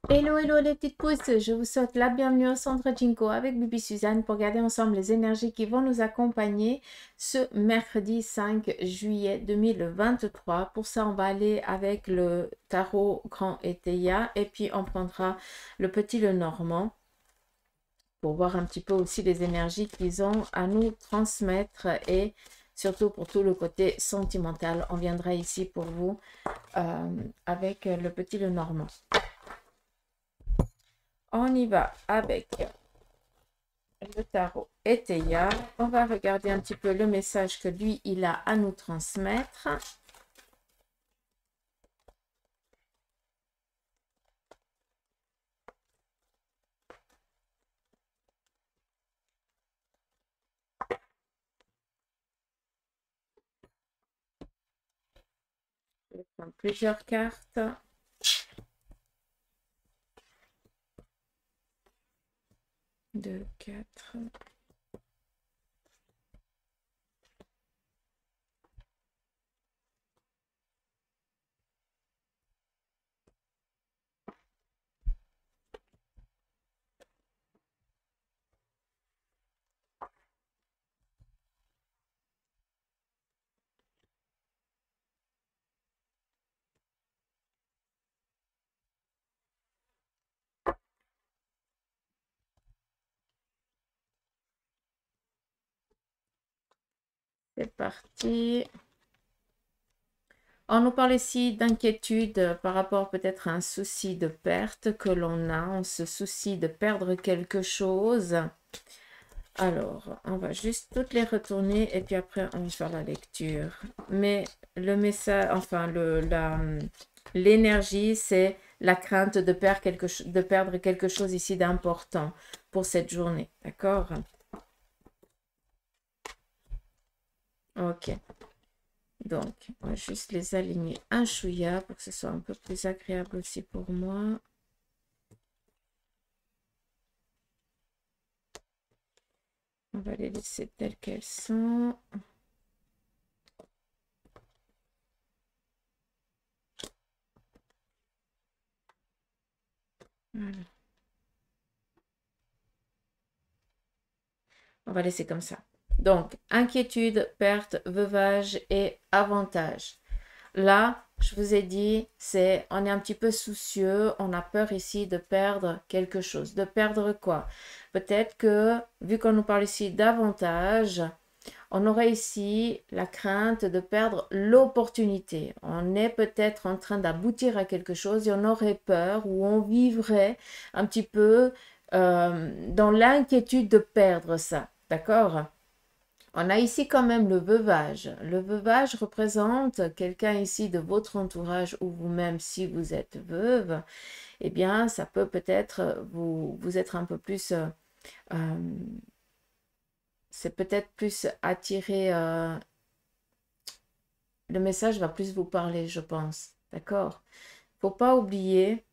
Hello, hello les petites pousses, je vous souhaite la bienvenue au Centre Jinko avec Bibi Suzanne pour regarder ensemble les énergies qui vont nous accompagner ce mercredi 5 juillet 2023. Pour ça, on va aller avec le tarot Grand et Théia et puis on prendra le petit Lenormand pour voir un petit peu aussi les énergies qu'ils ont à nous transmettre et surtout pour tout le côté sentimental. On viendra ici pour vous avec le petit Lenormand. On y va avec le tarot et Théia. On va regarder un petit peu le message que lui, il a à nous transmettre. Je vais prendre plusieurs cartes. Deux, quatre. C'est parti. On nous parle ici d'inquiétude par rapport peut-être à un souci de perte que l'on a. On se soucie de perdre quelque chose. Alors, on va juste toutes les retourner et puis après, on va faire la lecture. Mais le message, enfin, l'énergie, c'est la crainte de perdre quelque chose ici d'important pour cette journée. D'accord? Ok. Donc, on va juste les aligner un chouïa pour que ce soit un peu plus agréable aussi pour moi. On va les laisser telles qu'elles sont. Voilà. On va laisser comme ça. Donc, inquiétude, perte, veuvage et avantage. Là, je vous ai dit, on est un petit peu soucieux, on a peur ici de perdre quelque chose. De perdre quoi? Peut-être que, vu qu'on nous parle ici d'avantage, on aurait ici la crainte de perdre l'opportunité. On est peut-être en train d'aboutir à quelque chose et on aurait peur ou on vivrait un petit peu dans l'inquiétude de perdre ça. D'accord? On a ici quand même le veuvage. Le veuvage représente quelqu'un ici de votre entourage ou vous-même si vous êtes veuve. Eh bien, ça peut peut-être vous être un peu plus... c'est peut-être plus attiré... le message va plus vous parler, je pense. D'accord? Faut pas oublier,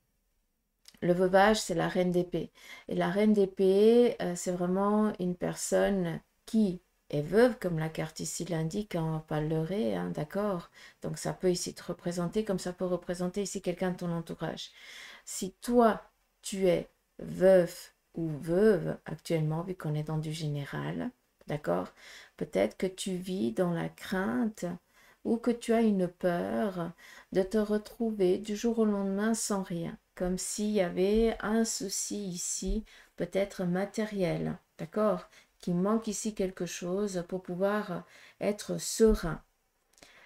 le veuvage, c'est la reine d'épée. Et la reine d'épée, c'est vraiment une personne qui est veuve, comme la carte ici l'indique, on ne va pas le leurrer, hein, d'accord? Donc ça peut ici te représenter, comme ça peut représenter ici quelqu'un de ton entourage. Si toi, tu es veuf ou veuve actuellement, vu qu'on est dans du général, d'accord? Peut-être que tu vis dans la crainte ou que tu as une peur de te retrouver du jour au lendemain sans rien, comme s'il y avait un souci ici, peut-être matériel, d'accord? Qu'il manque ici quelque chose pour pouvoir être serein.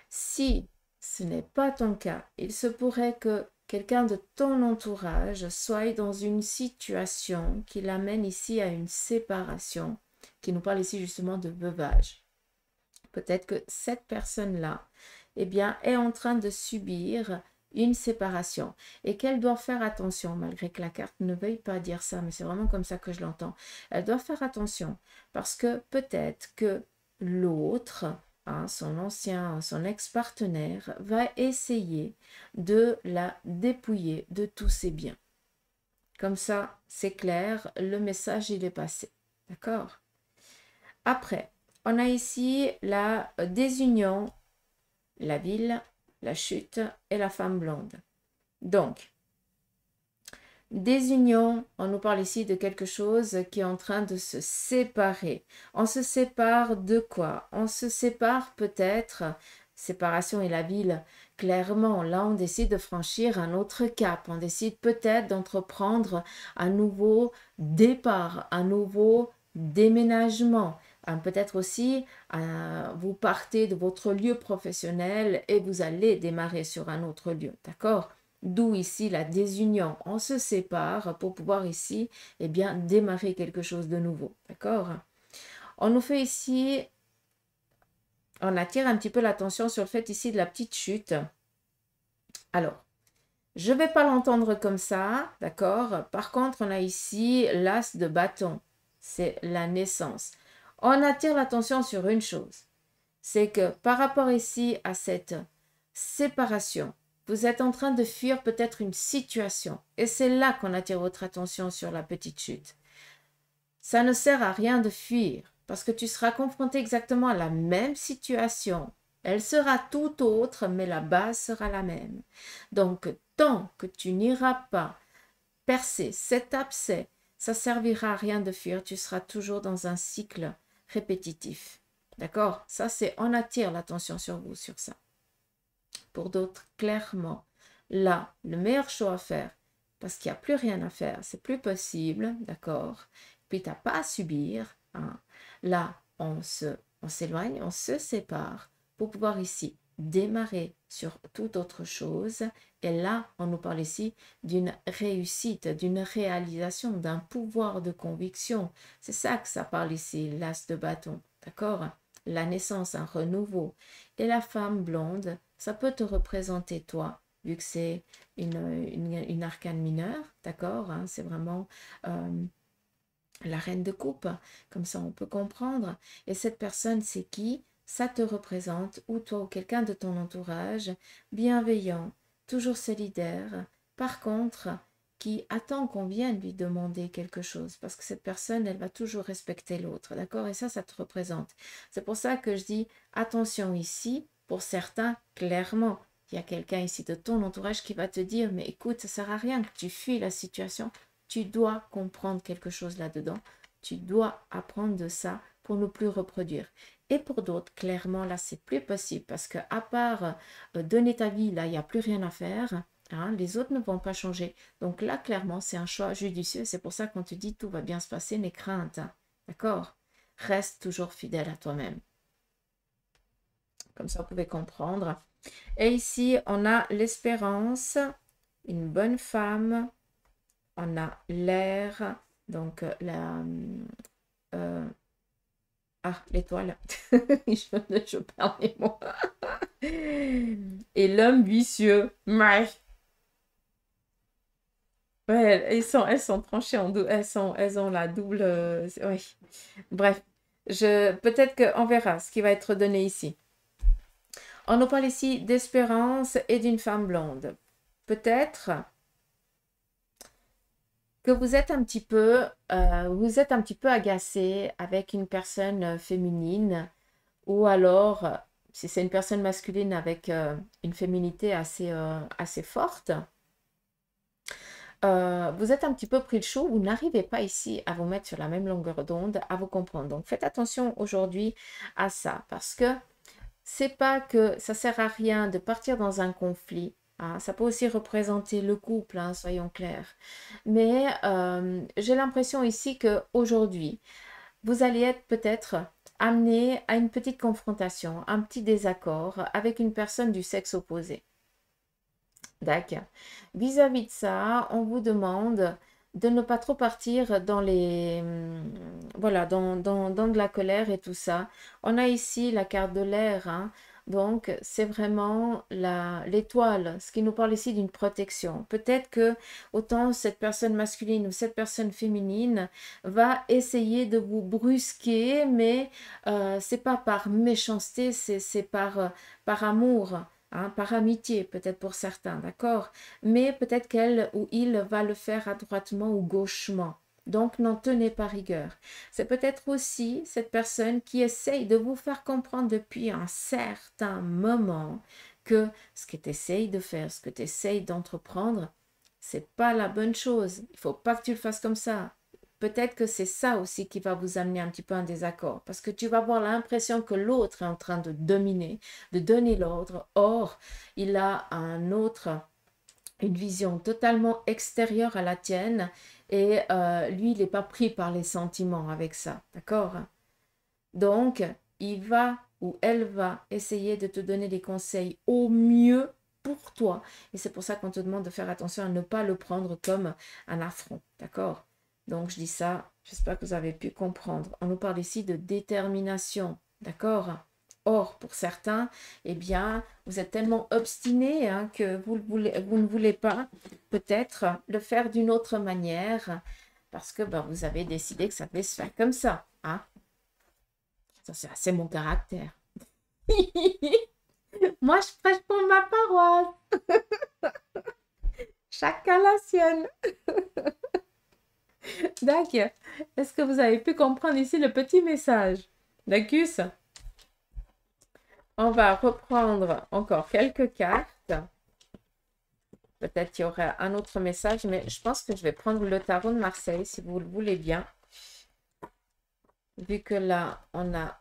Si ce n'est pas ton cas, il se pourrait que quelqu'un de ton entourage soit dans une situation qui l'amène ici à une séparation, qui nous parle ici justement de veuvage. Peut-être que cette personne-là, eh bien, est en train de subir une séparation et qu'elle doit faire attention, malgré que la carte ne veuille pas dire ça, mais c'est vraiment comme ça que je l'entends. Elle doit faire attention parce que peut-être que l'autre, hein, son ex-partenaire, va essayer de la dépouiller de tous ses biens. Comme ça, c'est clair, le message, il est passé. D'accord? Après, on a ici la désunion, la ville, la chute et la femme blonde. Donc, Désunion, on nous parle ici de quelque chose qui est en train de se séparer. On se sépare de quoi? On se sépare peut-être, séparation et la ville, clairement, là on décide de franchir un autre cap. On décide peut-être d'entreprendre un nouveau départ, un nouveau déménagement. Peut-être aussi, vous partez de votre lieu professionnel et vous allez démarrer sur un autre lieu, d'accord? D'où ici la désunion. On se sépare pour pouvoir ici, eh bien, démarrer quelque chose de nouveau, d'accord? On nous fait ici, on attire un petit peu l'attention sur le fait ici de la petite chute. Alors, je ne vais pas l'entendre comme ça, d'accord? Par contre, on a ici l'as de bâton. C'est la naissance. On attire l'attention sur une chose. C'est que par rapport ici à cette séparation, vous êtes en train de fuir peut-être une situation. Et c'est là qu'on attire votre attention sur la petite chute. Ça ne sert à rien de fuir parce que tu seras confronté exactement à la même situation. Elle sera tout autre, mais la base sera la même. Donc, tant que tu n'iras pas percer cet abcès, ça servira à rien de fuir. Tu seras toujours dans un cycle répétitif. D'accord? Ça, c'est on attire l'attention sur vous, sur ça. Pour d'autres, clairement, là, le meilleur choix à faire, parce qu'il n'y a plus rien à faire, c'est plus possible, d'accord? Puis tu n'as pas à subir. Hein. Là, on s'éloigne, on se sépare pour pouvoir ici démarrer sur toute autre chose. Et là, on nous parle ici d'une réussite, d'une réalisation, d'un pouvoir de conviction. C'est ça que ça parle ici, l'as de bâton, d'accord? La naissance, un renouveau. Et la femme blonde, ça peut te représenter toi, vu que c'est une arcane mineure, d'accord? Hein, c'est vraiment la reine de coupe, comme ça on peut comprendre. Et cette personne, c'est qui? Ça te représente, ou toi ou quelqu'un de ton entourage, bienveillant, toujours solidaire, par contre, qui attend qu'on vienne lui demander quelque chose, parce que cette personne, elle va toujours respecter l'autre, d'accord? Et ça te représente. C'est pour ça que je dis, attention ici, pour certains, clairement, il y a quelqu'un ici de ton entourage qui va te dire, mais écoute, ça sert à rien que tu fuis la situation, tu dois comprendre quelque chose là-dedans, tu dois apprendre de ça pour ne plus reproduire. Et pour d'autres, clairement, là, c'est plus possible parce que à part donner ta vie, là, il n'y a plus rien à faire. Hein, les autres ne vont pas changer. Donc là, clairement, c'est un choix judicieux. C'est pour ça qu'on te dit tout va bien se passer, n'aie crainte. Hein, d'accord? Reste toujours fidèle à toi-même. Comme ça, vous pouvez comprendre. Et ici, on a l'espérance, une bonne femme. On a l'air, donc l'étoile. je perds les mots. Et l'homme vicieux. Ouais. Ouais, elles sont tranchées en double. Elles ont la double. Oui. Bref, peut-être qu'on verra ce qui va être donné ici. On nous parle ici d'espérance et d'une femme blonde. Peut-être que vous êtes un petit peu agacé avec une personne féminine ou alors si c'est une personne masculine avec une féminité assez forte, vous êtes un petit peu pris le chaud, vous n'arrivez pas ici à vous mettre sur la même longueur d'onde, à vous comprendre. Donc faites attention aujourd'hui à ça parce que c'est pas que ça sert à rien de partir dans un conflit. Hein, ça peut aussi représenter le couple, hein, soyons clairs. Mais j'ai l'impression ici qu'aujourd'hui, vous allez être peut-être amené à une petite confrontation, un petit désaccord avec une personne du sexe opposé. D'accord. Vis-à-vis de ça, on vous demande de ne pas trop partir dans les voilà dans de la colère et tout ça. On a ici la carte de l'air, hein. Donc c'est vraiment l'étoile, ce qui nous parle ici d'une protection. Peut-être que autant cette personne masculine ou cette personne féminine va essayer de vous brusquer, mais c'est pas par méchanceté, c'est par amour. Hein, par amitié peut-être pour certains, d'accord? Mais peut-être qu'elle ou il va le faire adroitement ou gauchement. Donc, n'en tenez pas rigueur. C'est peut-être aussi cette personne qui essaye de vous faire comprendre depuis un certain moment que ce que tu essayes de faire, ce que tu essayes d'entreprendre, c'est pas la bonne chose. Il faut pas que tu le fasses comme ça. Peut-être que c'est ça aussi qui va vous amener un petit peu en désaccord, parce que tu vas avoir l'impression que l'autre est en train de dominer, de donner l'ordre. Or, il a une vision totalement extérieure à la tienne, et lui, il n'est pas pris par les sentiments avec ça, d'accord? Donc, il va ou elle va essayer de te donner des conseils au mieux pour toi. Et c'est pour ça qu'on te demande de faire attention à ne pas le prendre comme un affront, d'accord? Donc, je dis ça, j'espère que vous avez pu comprendre. On nous parle ici de détermination, d'accord? Or, pour certains, eh bien, vous êtes tellement obstinés hein, que vous ne voulez pas peut-être le faire d'une autre manière parce que ben, vous avez décidé que ça devait se faire comme ça. Hein? Ça, c'est assez mon caractère. Moi, je prêche pour ma paroisse. Chacun la sienne. D'accord. Est-ce que vous avez pu comprendre ici le petit message? D'accord. On va reprendre encore quelques cartes. Peut-être qu'il y aura un autre message, mais je pense que je vais prendre le tarot de Marseille, si vous le voulez bien. Vu que là, on a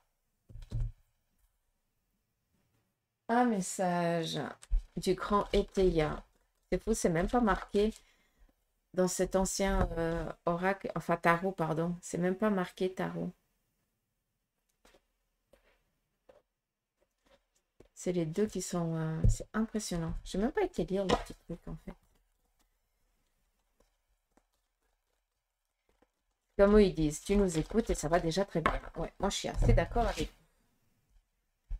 un message du grand Eteia. C'est fou, c'est même pas marqué dans cet ancien oracle, enfin tarot, pardon. C'est même pas marqué tarot. C'est les deux qui sont... c'est impressionnant. Je n'ai même pas été lire le petit truc, en fait. Comme eux, ils disent, tu nous écoutes et ça va déjà très bien. Ouais, moi, je suis assez d'accord avec vous.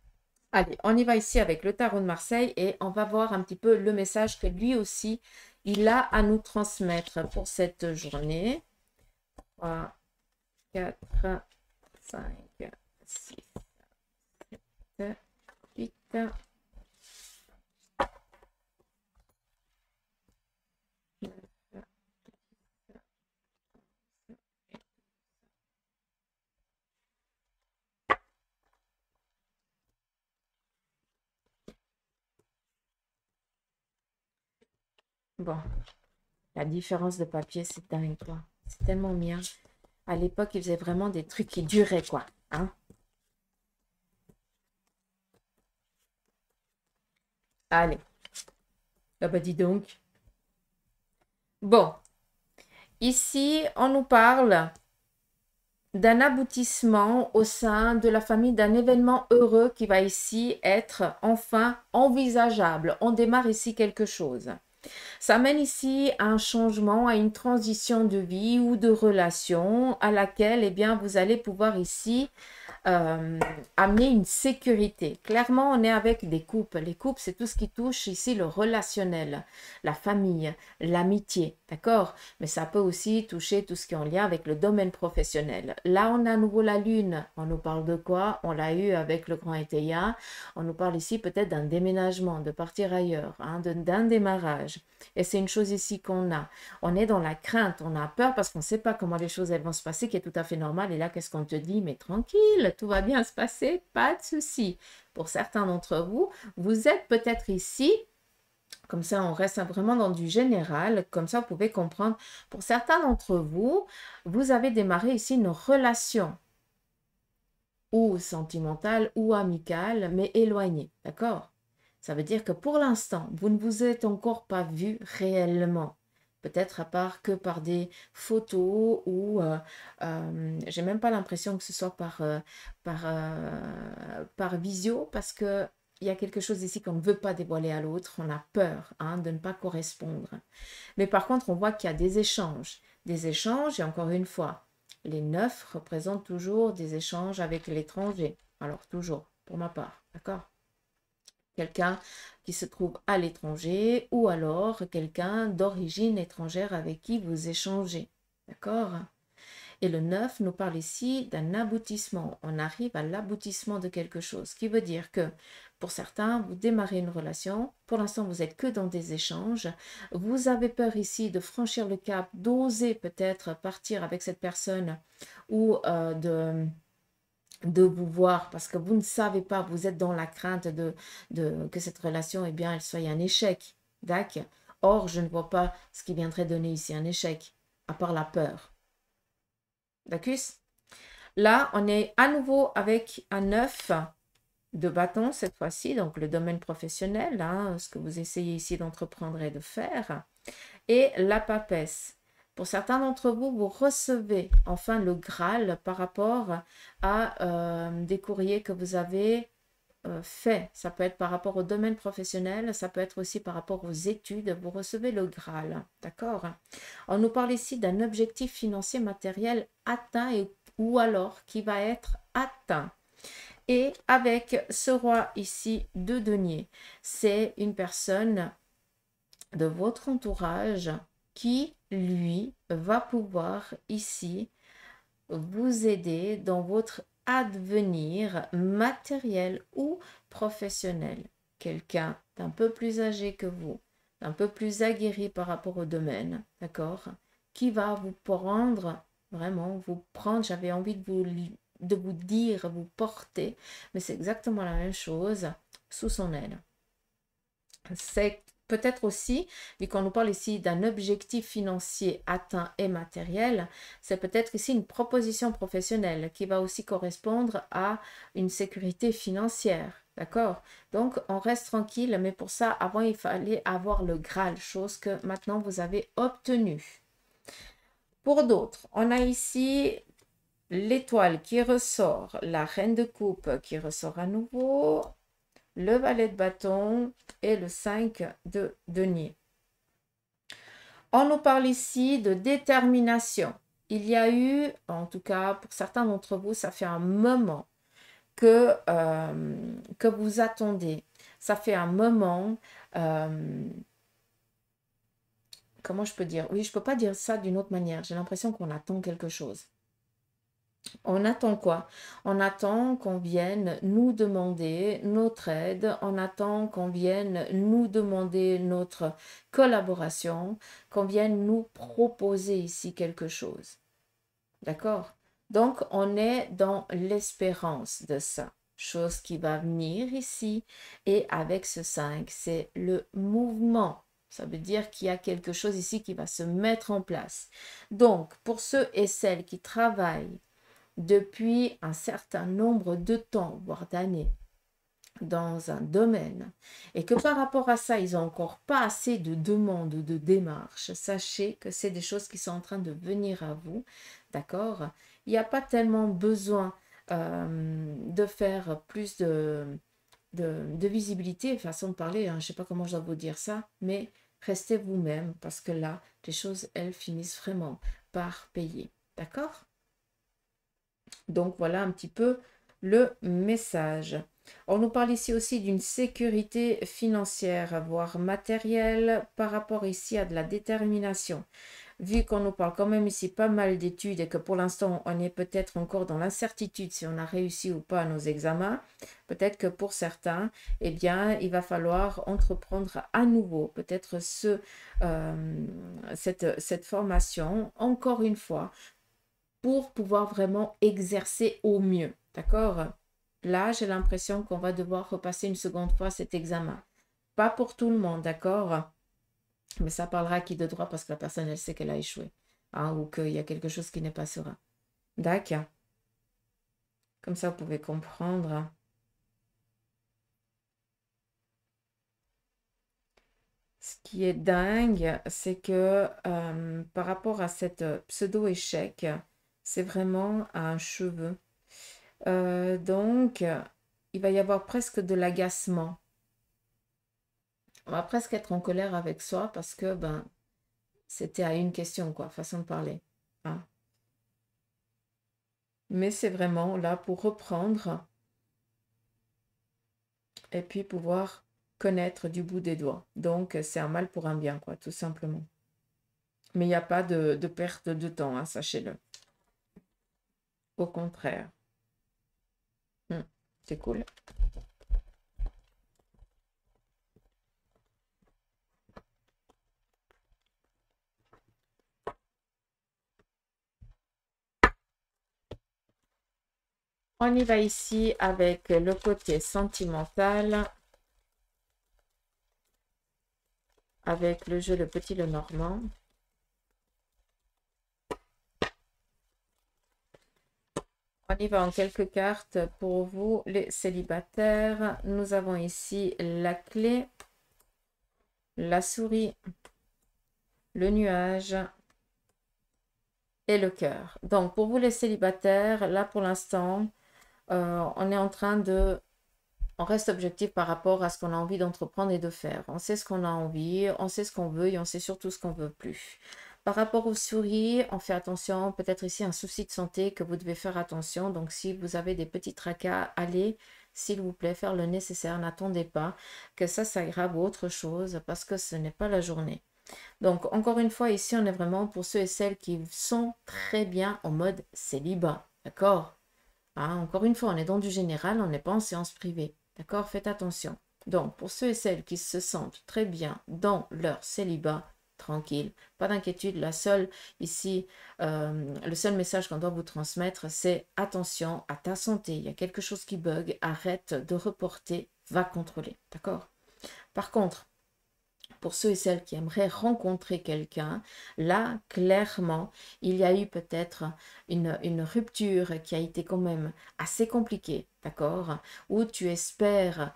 Allez, on y va ici avec le tarot de Marseille et on va voir un petit peu le message que lui aussi, il a à nous transmettre pour cette journée. 3, 4, 5, 6, 7, 8. Bon, la différence de papier, c'est dingue, quoi. C'est tellement bien. À l'époque, ils faisaient vraiment des trucs qui duraient, quoi. Hein? Allez. Ah bah dis donc. Bon. Ici, on nous parle d'un aboutissement au sein de la famille, d'un événement heureux qui va ici être enfin envisageable. On démarre ici quelque chose. Ça mène ici à un changement, à une transition de vie ou de relation à laquelle eh bien, vous allez pouvoir ici amener une sécurité. Clairement, on est avec des couples. Les couples, c'est tout ce qui touche ici le relationnel, la famille, l'amitié, d'accord? Mais ça peut aussi toucher tout ce qui est en lien avec le domaine professionnel. Là, on a à nouveau la lune. On nous parle de quoi? On l'a eu avec le grand Eteia. On nous parle ici peut-être d'un déménagement, de partir ailleurs, hein, d'un démarrage. Et c'est une chose ici qu'on a. On est dans la crainte, on a peur parce qu'on ne sait pas comment les choses elles vont se passer, qui est tout à fait normal. Et là, qu'est-ce qu'on te dit? Mais tranquille, tout va bien se passer, pas de souci. Pour certains d'entre vous, vous êtes peut-être ici, comme ça on reste vraiment dans du général, comme ça vous pouvez comprendre. Pour certains d'entre vous, vous avez démarré ici une relation ou sentimentale ou amicale, mais éloignée, d'accord? Ça veut dire que pour l'instant, vous ne vous êtes encore pas vu réellement. Peut-être à part que par des photos ou j'ai même pas l'impression que ce soit par visio parce que il y a quelque chose ici qu'on ne veut pas dévoiler à l'autre. On a peur hein, de ne pas correspondre. Mais par contre, on voit qu'il y a des échanges. Des échanges, et encore une fois, les 9 représentent toujours des échanges avec l'étranger. Alors toujours, pour ma part, d'accord? Quelqu'un qui se trouve à l'étranger ou alors quelqu'un d'origine étrangère avec qui vous échangez. D'accord? Et le 9 nous parle ici d'un aboutissement. On arrive à l'aboutissement de quelque chose, ce qui veut dire que pour certains, vous démarrez une relation. Pour l'instant, vous n'êtes que dans des échanges. Vous avez peur ici de franchir le cap, d'oser peut-être partir avec cette personne ou de vous voir parce que vous ne savez pas, vous êtes dans la crainte que cette relation, eh bien, elle soit un échec. D'accord? Or, je ne vois pas ce qui viendrait donner ici un échec, à part la peur. D'accord? Là, on est à nouveau avec un 9 de bâton cette fois-ci, donc le domaine professionnel, hein, ce que vous essayez ici d'entreprendre et de faire. Et la papesse. Pour certains d'entre vous, vous recevez enfin le Graal par rapport à des courriers que vous avez fait. Ça peut être par rapport au domaine professionnel, ça peut être aussi par rapport aux études. Vous recevez le Graal, d'accord? On nous parle ici d'un objectif financier matériel atteint ou alors qui va être atteint. Et avec ce roi ici de denier, c'est une personne de votre entourage qui, lui, va pouvoir ici vous aider dans votre avenir matériel ou professionnel. Quelqu'un d'un peu plus âgé que vous, d'un peu plus aguerri par rapport au domaine, d'accord? Qui va vous prendre, vraiment, vous prendre, j'avais envie de vous dire, vous porter, mais c'est exactement la même chose, sous son aile. C'est peut-être aussi, vu qu'on nous parle ici d'un objectif financier atteint et matériel, c'est peut-être ici une proposition professionnelle qui va aussi correspondre à une sécurité financière. D'accord? Donc, on reste tranquille, mais pour ça, avant, il fallait avoir le Graal, chose que maintenant vous avez obtenue. Pour d'autres, on a ici l'étoile qui ressort, la reine de coupe qui ressort à nouveau, le valet de bâton et le 5 de denier. On nous parle ici de détermination. Il y a eu, en tout cas pour certains d'entre vous, ça fait un moment que vous attendez. Ça fait un moment, comment je peux dire? Oui, je ne peux pas dire ça d'une autre manière. J'ai l'impression qu'on attend quelque chose. On attend quoi? On attend qu'on vienne nous demander notre aide, on attend qu'on vienne nous demander notre collaboration, qu'on vienne nous proposer ici quelque chose. D'accord? Donc, on est dans l'espérance de ça, chose qui va venir ici. Et avec ce 5, c'est le mouvement. Ça veut dire qu'il y a quelque chose ici qui va se mettre en place. Donc, pour ceux et celles qui travaillent depuis un certain nombre de temps, voire d'années, dans un domaine, et que par rapport à ça, ils n'ont encore pas assez de demandes ou de démarches, sachez que c'est des choses qui sont en train de venir à vous, d'accord? Il n'y a pas tellement besoin de faire plus de visibilité, façon de parler, hein, je ne sais pas comment je dois vous dire ça, mais restez vous-même, parce que là, les choses, elles finissent vraiment par payer, d'accord? Donc voilà un petit peu le message. On nous parle ici aussi d'une sécurité financière, voire matérielle, par rapport ici à de la détermination. Vu qu'on nous parle quand même ici pas mal d'études et que pour l'instant on est peut-être encore dans l'incertitude si on a réussi ou pas nos examens, peut-être que pour certains, eh bien, il va falloir entreprendre à nouveau peut-être cette formation, encore une fois, pour pouvoir vraiment exercer au mieux. D'accord? Là, j'ai l'impression qu'on va devoir repasser une seconde fois cet examen. Pas pour tout le monde, d'accord? Mais ça parlera à qui de droit parce que la personne, elle sait qu'elle a échoué. Hein, ou qu'il y a quelque chose qui n'est pas serein. D'accord? Comme ça, vous pouvez comprendre. Ce qui est dingue, c'est que par rapport à cette pseudo-échec, c'est vraiment un cheveu. Donc, il va y avoir presque de l'agacement. On va presque être en colère avec soi parce que ben, c'était à une question, quoi, façon de parler. Hein. Mais c'est vraiment là pour reprendre et puis pouvoir connaître du bout des doigts. Donc, c'est un mal pour un bien, quoi, tout simplement. Mais il n'y a pas de perte de temps, hein, sachez-le. Au contraire. C'est cool. On y va ici avec le côté sentimental. avec le jeu Le Petit Le Normand. On y va en quelques cartes pour vous, les célibataires. Nous avons ici la clé, la souris, le nuage et le cœur. Donc, pour vous, les célibataires, là, pour l'instant, on est en train de... On reste objectif par rapport à ce qu'on a envie d'entreprendre et de faire. On sait ce qu'on a envie, on sait ce qu'on veut et on sait surtout ce qu'on veut plus. Par rapport aux souris, on fait attention, peut-être ici un souci de santé que vous devez faire attention. Donc si vous avez des petits tracas, allez, s'il vous plaît, faire le nécessaire. N'attendez pas que ça s'aggrave ou autre chose parce que ce n'est pas la journée. Donc encore une fois, ici, on est vraiment pour ceux et celles qui sont très bien en mode célibat. D'accord? Hein, encore une fois, on est dans du général, on n'est pas en séance privée. D'accord? Faites attention. Donc, pour ceux et celles qui se sentent très bien dans leur célibat, tranquille, pas d'inquiétude. La seule, ici, le seul message qu'on doit vous transmettre, c'est attention à ta santé. Il y a quelque chose qui bug, arrête de reporter, va contrôler. D'accord? Par contre, pour ceux et celles qui aimeraient rencontrer quelqu'un, là, clairement, il y a eu peut-être une rupture qui a été quand même assez compliquée, d'accord? Où tu espères,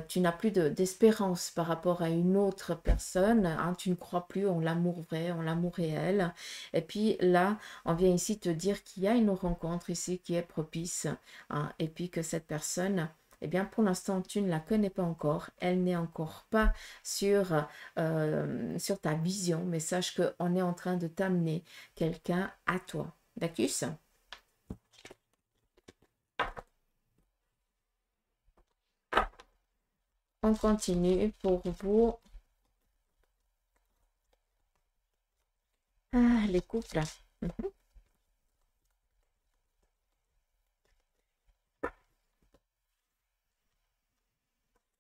tu n'as plus d'espérance par rapport à une autre personne, hein, tu ne crois plus en l'amour vrai, en l'amour réel. Et puis là, on vient ici te dire qu'il y a une rencontre ici qui est propice, hein, et puis que cette personne... Eh bien, pour l'instant, tu ne la connais pas encore. Elle n'est encore pas sur ta vision, mais sache qu'on est en train de t'amener quelqu'un à toi. D'accord? On continue pour vous. Ah, les couples. Mhm.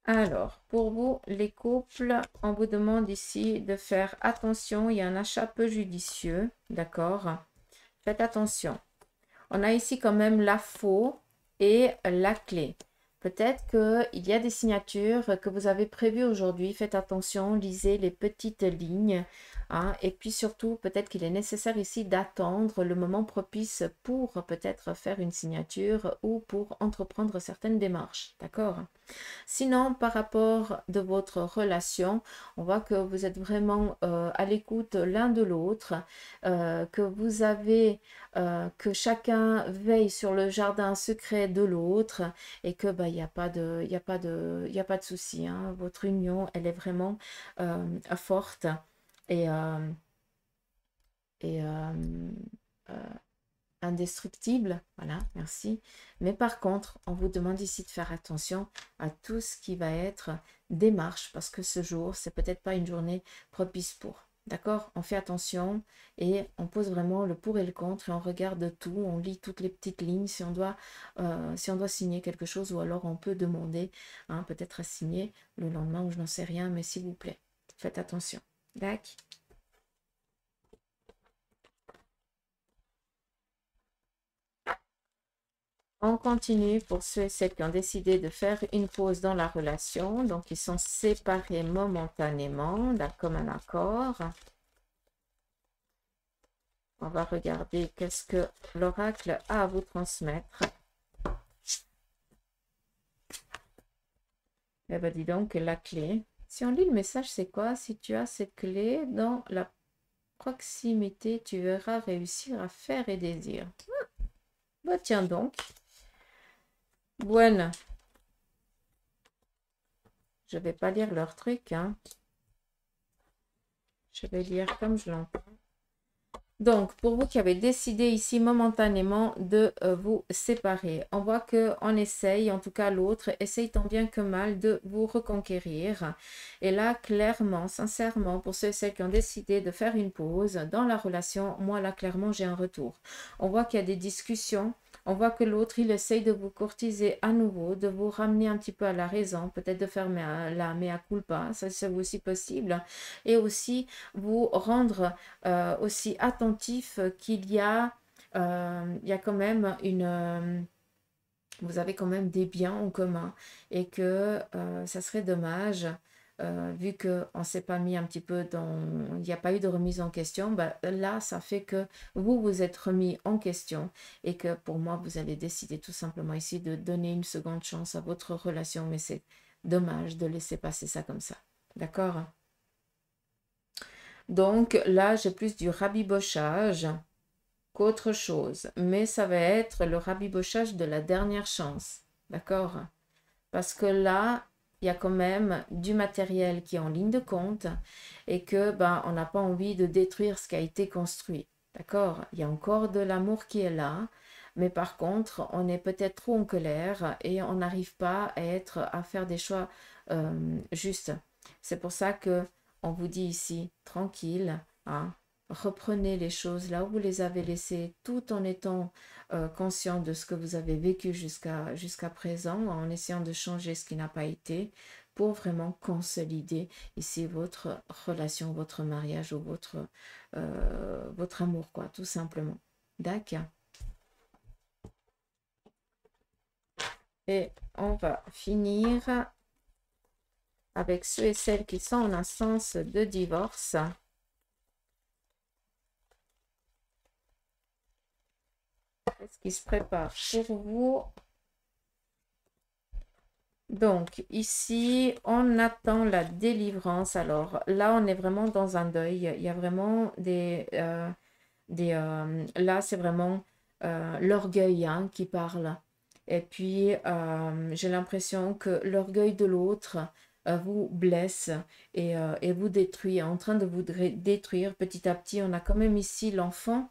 Alors, pour vous, les couples, on vous demande ici de faire attention. Il y a un achat peu judicieux, d'accord? Faites attention. On a ici quand même la faux et la clé. Peut-être qu'il y a des signatures que vous avez prévues aujourd'hui. Faites attention, lisez les petites lignes. Hein, et puis surtout, peut-être qu'il est nécessaire ici d'attendre le moment propice pour peut-être faire une signature ou pour entreprendre certaines démarches. D'accord? Sinon, par rapport de votre relation, on voit que vous êtes vraiment à l'écoute l'un de l'autre, que vous avez, que chacun veille sur le jardin secret de l'autre et que bah, il n'y a pas de, il y a pas de, il y a pas de souci. Hein. Votre union, elle est vraiment forte et, et euh, indestructible. Voilà, merci. Mais par contre, on vous demande ici de faire attention à tout ce qui va être démarche parce que ce jour, c'est peut-être pas une journée propice pour. D'accord? On fait attention et on pose vraiment le pour et le contre et on regarde tout, on lit toutes les petites lignes si on doit signer quelque chose ou alors on peut demander hein, peut-être à signer le lendemain ou je n'en sais rien, mais s'il vous plaît, faites attention. D'accord? On continue pour ceux et celles qui ont décidé de faire une pause dans la relation. Donc, ils sont séparés momentanément, comme un accord. On va regarder qu'est-ce que l'oracle a à vous transmettre. Eh bien, dis donc, la clé. Si on lit le message, c'est quoi? Si tu as cette clé dans la proximité, tu verras réussir à faire et désir. Bah, tiens donc. Bueno. Je vais pas lire leur truc, hein. Je vais lire comme je l'entends. Donc, pour vous qui avez décidé ici momentanément de vous séparer, on voit qu'on essaye, en tout cas l'autre, essaye tant bien que mal de vous reconquérir. Et là, clairement, sincèrement, pour ceux et celles qui ont décidé de faire une pause dans la relation, moi là, clairement, j'ai un retour. On voit qu'il y a des discussions. On voit que l'autre, il essaye de vous courtiser à nouveau, de vous ramener un petit peu à la raison, peut-être de faire la mea culpa, ça c'est aussi possible. Et aussi vous rendre aussi attentif qu'il il y a quand même vous avez quand même des biens en commun et que ça serait dommage vu qu'on ne s'est pas mis un petit peu dans... Il n'y a pas eu de remise en question, ben, là, ça fait que vous vous êtes remis en question et que pour moi, vous allez décider tout simplement ici de donner une seconde chance à votre relation, mais c'est dommage de laisser passer ça comme ça. D'accord? Donc là, j'ai plus du rabibochage qu'autre chose, mais ça va être le rabibochage de la dernière chance. D'accord? Parce que là, il y a quand même du matériel qui est en ligne de compte et que ben, on n'a pas envie de détruire ce qui a été construit. D'accord? Il y a encore de l'amour qui est là, mais par contre, on est peut-être trop en colère et on n'arrive pas à faire des choix justes. C'est pour ça que on vous dit ici, tranquille, hein, reprenez les choses là où vous les avez laissées tout en étant conscient de ce que vous avez vécu jusqu'à présent, en essayant de changer ce qui n'a pas été, pour vraiment consolider ici votre relation, votre mariage ou votre amour, quoi, tout simplement. D'accord. Et on va finir avec ceux et celles qui sont en instance de divorce. Qu'est-ce qui se prépare pour vous? Donc, ici, on attend la délivrance. Alors, là, on est vraiment dans un deuil. Il y a vraiment là, c'est vraiment l'orgueil hein, qui parle. Et puis, j'ai l'impression que l'orgueil de l'autre vous blesse et vous détruit, est en train de vous détruire petit à petit. On a quand même ici l'enfant.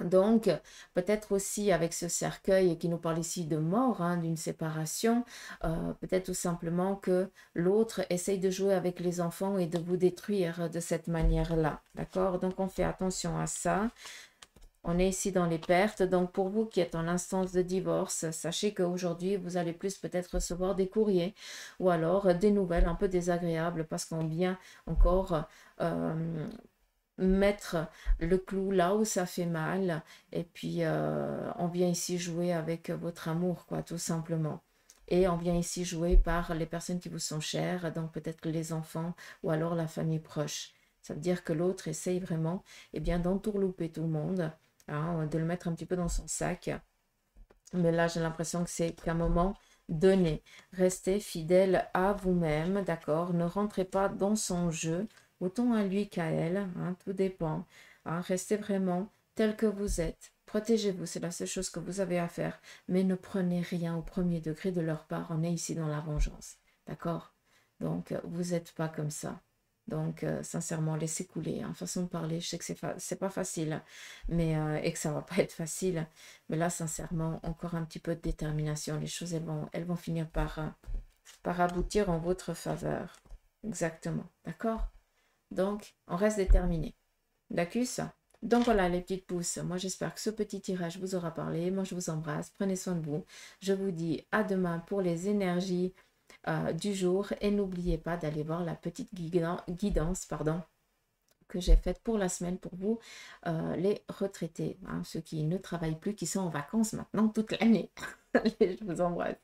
Donc, peut-être aussi avec ce cercueil qui nous parle ici de mort, hein, d'une séparation, peut-être tout simplement que l'autre essaye de jouer avec les enfants et de vous détruire de cette manière-là. D'accord? Donc, on fait attention à ça. On est ici dans les pertes. Donc, pour vous qui êtes en instance de divorce, sachez qu'aujourd'hui, vous allez plus peut-être recevoir des courriers ou alors des nouvelles un peu désagréables parce qu'on vient encore mettre le clou là où ça fait mal et puis on vient ici jouer avec votre amour quoi tout simplement et on vient ici jouer par les personnes qui vous sont chères donc peut-être les enfants ou alors la famille proche. Ça veut dire que l'autre essaye vraiment d'entourlouper tout le monde hein, de le mettre un petit peu dans son sac, mais là j'ai l'impression que c'est qu'à un moment donné, restez fidèle à vous-même, d'accord, ne rentrez pas dans son jeu autant à lui qu'à elle, hein, tout dépend. Hein, restez vraiment tel que vous êtes. Protégez-vous, c'est la seule chose que vous avez à faire. Mais ne prenez rien au premier degré de leur part. On est ici dans la vengeance. D'accord? Donc, vous n'êtes pas comme ça. Donc, sincèrement, laissez couler. Hein. Façon de parler, je sais que c'est pas facile, mais, et que ça va pas être facile. Mais là, sincèrement, encore un petit peu de détermination. Les choses, elles vont finir par aboutir en votre faveur. Exactement. D'accord? Donc, on reste déterminé. D'accord? Donc voilà les petites pousses. Moi, j'espère que ce petit tirage vous aura parlé. Moi, je vous embrasse. Prenez soin de vous. Je vous dis à demain pour les énergies du jour. Et n'oubliez pas d'aller voir la petite guidance que j'ai faite pour la semaine pour vous, les retraités. Hein, ceux qui ne travaillent plus, qui sont en vacances maintenant toute l'année. Allez, je vous embrasse.